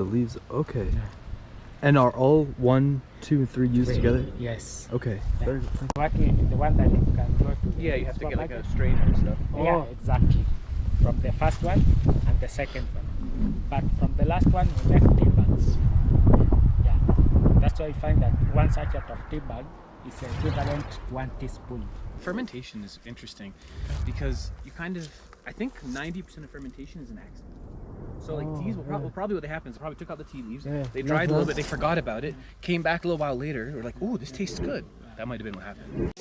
the leaves. Okay. Yeah. And are all 1, 2, and 3 used together? Yes. Okay. Yeah. The one that you can go to. Yeah, you have to get like a strainer and stuff. Yeah, exactly. From the first one and the second one. But from the last one, we make tea bags. Yeah. That's why you find that one sachet of tea bag is equivalent to 1 teaspoon. Fermentation is interesting because you kind of, I think 90% of fermentation is an accident. So like teas will probably what happens, they probably took out the tea leaves, they dried a little bit, they forgot about it, came back a little while later, we're like, oh, this tastes good. That might have been what happened.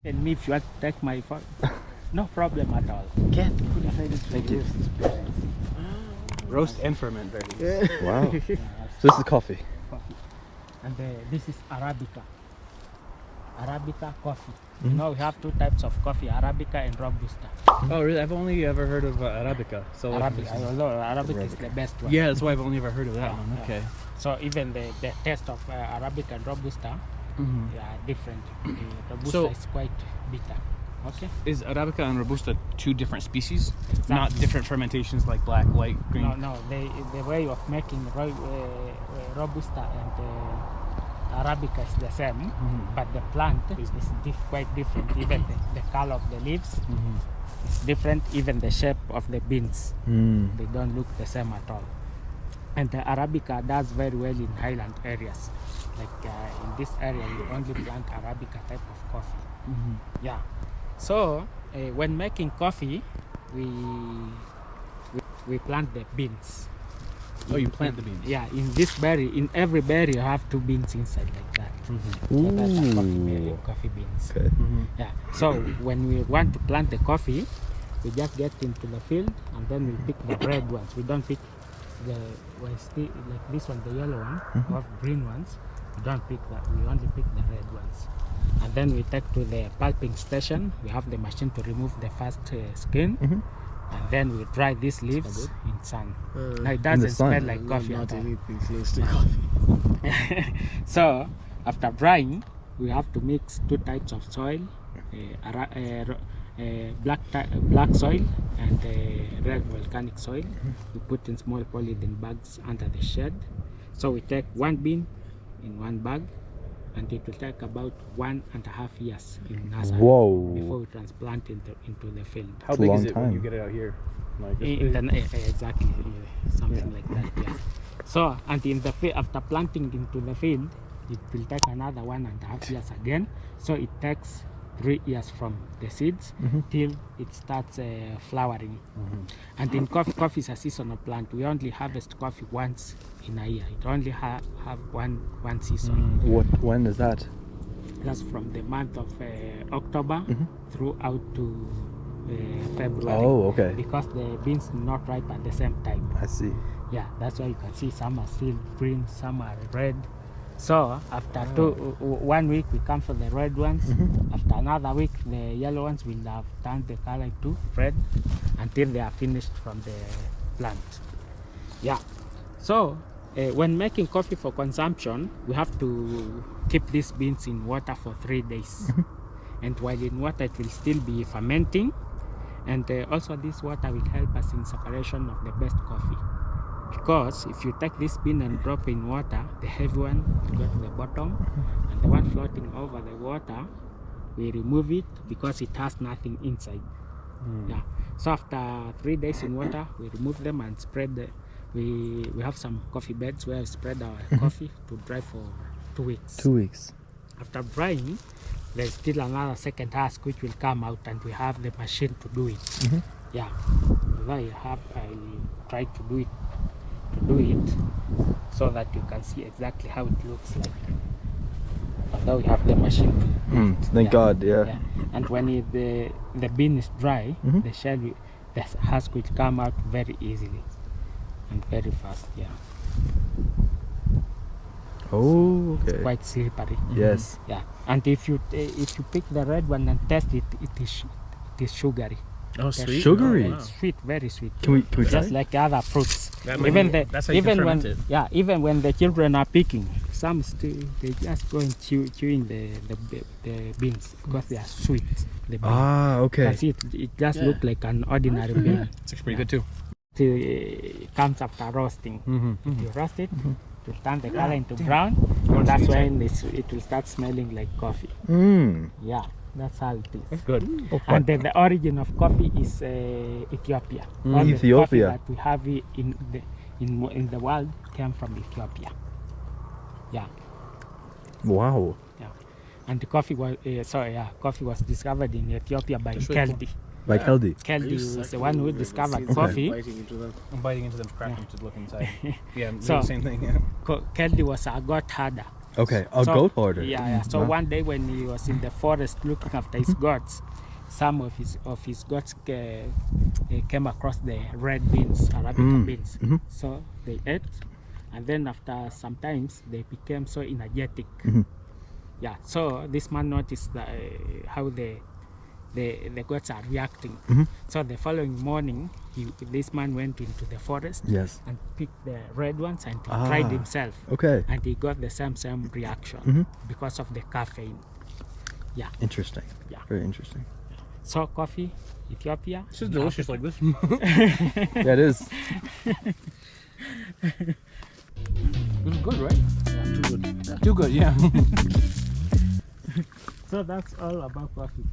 And me, if you want to take my phone, no problem at all. Get. Thank you. Roast and ferment berries. Wow. So this is coffee. Coffee. And this is Arabica. Arabica coffee. You know, we have 2 types of coffee, Arabica and Robusta. Oh really? I've only ever heard of Arabica. So Arabica, Arabica is the best one. Yeah, that's why I've only ever heard of that one. Okay. So even the taste of Arabica and Robusta, they are different. Robusta is quite bitter. Okay. Is Arabica and Robusta 2 different species? Exactly. Not different fermentations like black, white, green? No. The way of making Robusta and Arabica is the same, but the plant is quite different. Even the color of the leaves is different. Even the shape of the beans, they don't look the same at all. And the Arabica does very well in highland areas. Like in this area, we only plant Arabica type of coffee. Yeah. So when making coffee, we plant the beans. Oh, you plant the beans? Yeah, in this berry, in every berry, you have 2 beans inside like that. So that's a coffee beans. Okay. Yeah. So when we want to plant the coffee, we just get into the field and then we pick the red ones. We don't pick the like this one, the yellow one, or green ones. We don't pick that. We only pick the red ones. And then we take to the pulping station. We have the machine to remove the first skin. And then we dry these leaves in sun. Now it doesn't smell like coffee at all. Anything close to coffee. So after drying, we have to mix 2 types of soil, black soil and red volcanic soil. We put in small polythene bags under the shed. So we take 1 bean in 1 bag, and it will take about 1.5 years in nursery before we transplant into the field. How big is it when you get it out here? Like Exactly, something like that. Yeah. So, and in the field, after planting into the field, it will take another 1.5 years again. So it takes 3 years from the seeds till it starts flowering. And in coffee is a seasonal plant. We only harvest coffee once in a year. It only have one season. When is that? That's from the month of October throughout to February. Oh, okay. Because the beans do not ripe at the same time. I see. Yeah, that's why you can see some are still green, some are red. So after 1 week we come for the red ones. After another week the yellow ones will have turned the color to red until they are finished from the plant. Yeah. So when making coffee for consumption, we have to keep these beans in water for 3 days. And while in water it will still be fermenting, and also this water will help us in separation of the best coffee. Because if you take this bean and drop in water, the heavy one will go to the bottom, and the one floating over the water, we remove it because it has nothing inside. Yeah. So after 3 days in water, we remove them and spread the. We have some coffee beds where we spread our coffee to dry for 2 weeks. 2 weeks. After drying, there's still another second task which will come out, and we have the machine to do it. Yeah. I try to do it so that you can see exactly how it looks like. Although we have the machine to thank God, yeah. And when the bean is dry, the shell, the husk will come out very easily and very fast. Yeah. Oh, okay. It's quite slippery. Yes. Yeah. And if you pick the red one and test it, it is sugary. Oh, sweet. Sugary. It's sweet, very sweet. Can we try? Just like other fruits. That's how you can ferment it. Even when the children are picking, some still they just go and chewing the beans because they are sweet. The bean. Ah, okay. That's it. It just look like an ordinary bean. It's actually pretty good too. It comes after roasting. Mm-hmm. You roast it to turn the color into brown, and that's when it will start smelling like coffee. Yeah, that's how it is. That's good. And then the origin of coffee is Ethiopia. All the Ethiopia. coffee that we have in the world came from Ethiopia. Yeah. Wow. Yeah. And the coffee was coffee was discovered in Ethiopia by That's really Keldi. By Keldi. Keldi was the one who discovered Okay. coffee. I'm biting into them, cracking them to look inside. Yeah, I'm doing So- the same thing. Yeah. Keldi was a goat herder. Okay, a So- goat herder. Yeah. So Wow. one day when he was in the forest looking after his goats, some of his goats came across the red beans, Arabica beans. So they ate, and then after some times they became so energetic. Yeah. So this man noticed how the goats are reacting. So the following morning, this man went into the forest Yes. and picked the red ones and he tried himself. Okay. And he got the same reaction because of the caffeine. Yeah. Interesting. Yeah. Very interesting. So coffee, Ethiopia. It's just delicious like this. Yeah, it is. This is good, right? Yeah, too good. Too good, yeah. So that's all about coffee.